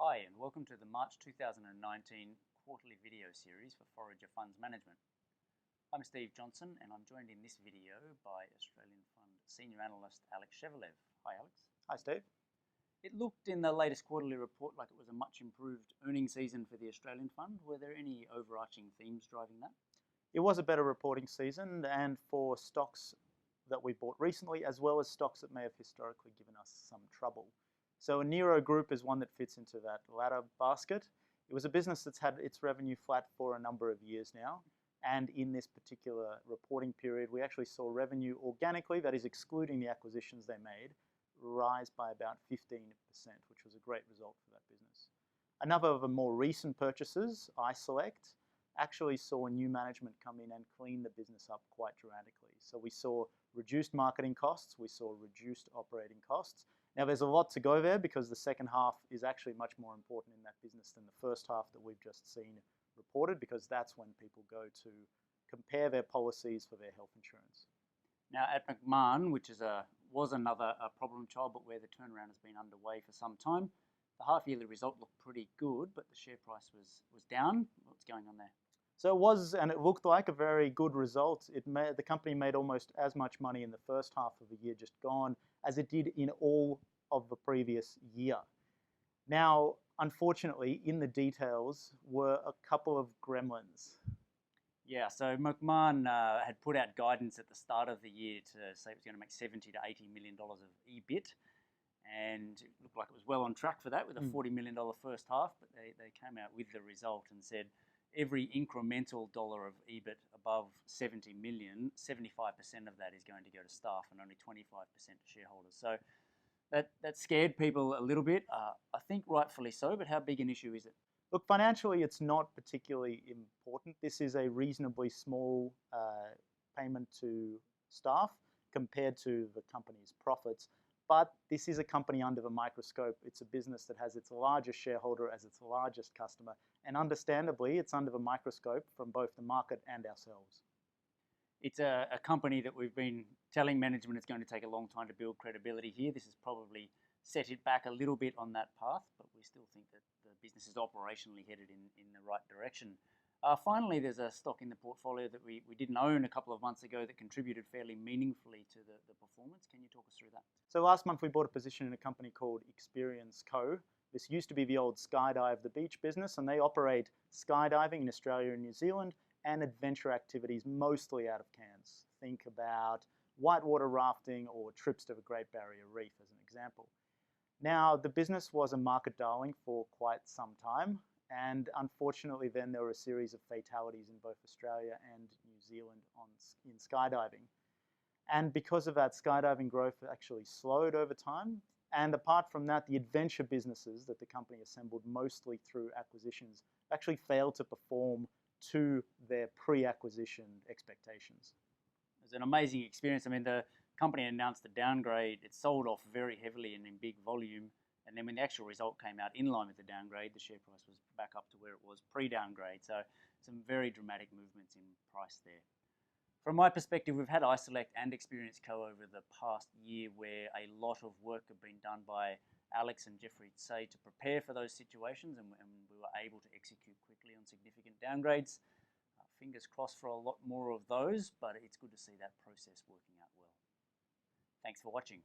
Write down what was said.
Hi and welcome to the March 2019 quarterly video series for Forager Funds Management. I'm Steve Johnson and I'm joined in this video by Australian Fund Senior Analyst Alex Shevelev. Hi Alex. Hi Steve. It looked in the latest quarterly report like it was a much improved earnings season for the Australian Fund. Were there any overarching themes driving that? It was a better reporting season, and for stocks that we bought recently, as well as stocks that may have historically given us some trouble. So Enero Group is one that fits into that latter basket. It was a business that's had its revenue flat for a number of years now, and in this particular reporting period, we actually saw revenue organically, that is excluding the acquisitions they made, rise by about 15%, which was a great result for that business. Another of the more recent purchases, iSelect, actually saw new management come in and clean the business up quite dramatically. So we saw reduced marketing costs, we saw reduced operating costs. Now there's a lot to go there because the second half is actually much more important in that business than the first half that we've just seen reported, because that's when people go to compare their policies for their health insurance. Now at Macmahon, which was another problem child, but where the turnaround has been underway for some time, the half-yearly result looked pretty good, but the share price was down. What's going on there? So it was, and it looked like a very good result. The company made almost as much money in the first half of the year just gone as it did in all of the previous year. Now, unfortunately, in the details were a couple of gremlins. Yeah, so Macmahon had put out guidance at the start of the year to say it was going to make $70 to $80 million of EBIT, and it looked like it was well on track for that with a $40 million first half, but they came out with the result and said every incremental dollar of EBIT above 70 million, 75% of that is going to go to staff and only 25% to shareholders. So that scared people a little bit, I think rightfully so, but how big an issue is it? Look, financially, it's not particularly important. This is a reasonably small payment to staff compared to the company's profits. But this is a company under the microscope. It's a business that has its largest shareholder as its largest customer. And understandably, it's under the microscope from both the market and ourselves. It's a company that we've been telling management it's going to take a long time to build credibility here. This has probably set it back a little bit on that path, but we still think that the business is operationally headed in the right direction. Finally, there's a stock in the portfolio that we didn't own a couple of months ago that contributed fairly meaningfully to the performance. Can you talk us through that? So last month we bought a position in a company called Experience Co. This used to be the old Skydive the Beach business, and they operate skydiving in Australia and New Zealand and adventure activities mostly out of Cairns. Think about whitewater rafting or trips to the Great Barrier Reef as an example. Now, the business was a market darling for quite some time, and unfortunately then there were a series of fatalities in both Australia and New Zealand in skydiving. And because of that, skydiving growth actually slowed over time. And apart from that, the adventure businesses that the company assembled mostly through acquisitions actually failed to perform to their pre-acquisition expectations. It was an amazing experience. I mean, the company announced the downgrade. It sold off very heavily and in big volume. And then when the actual result came out in line with the downgrade, the share price was back up to where it was pre-downgrade. So some very dramatic movements in price there. From my perspective, we've had iSelect and Experience Co over the past year where a lot of work had been done by Alex and Jeffrey Tsay to prepare for those situations, and we were able to execute quickly on significant downgrades. Fingers crossed for a lot more of those, but it's good to see that process working out well. Thanks for watching.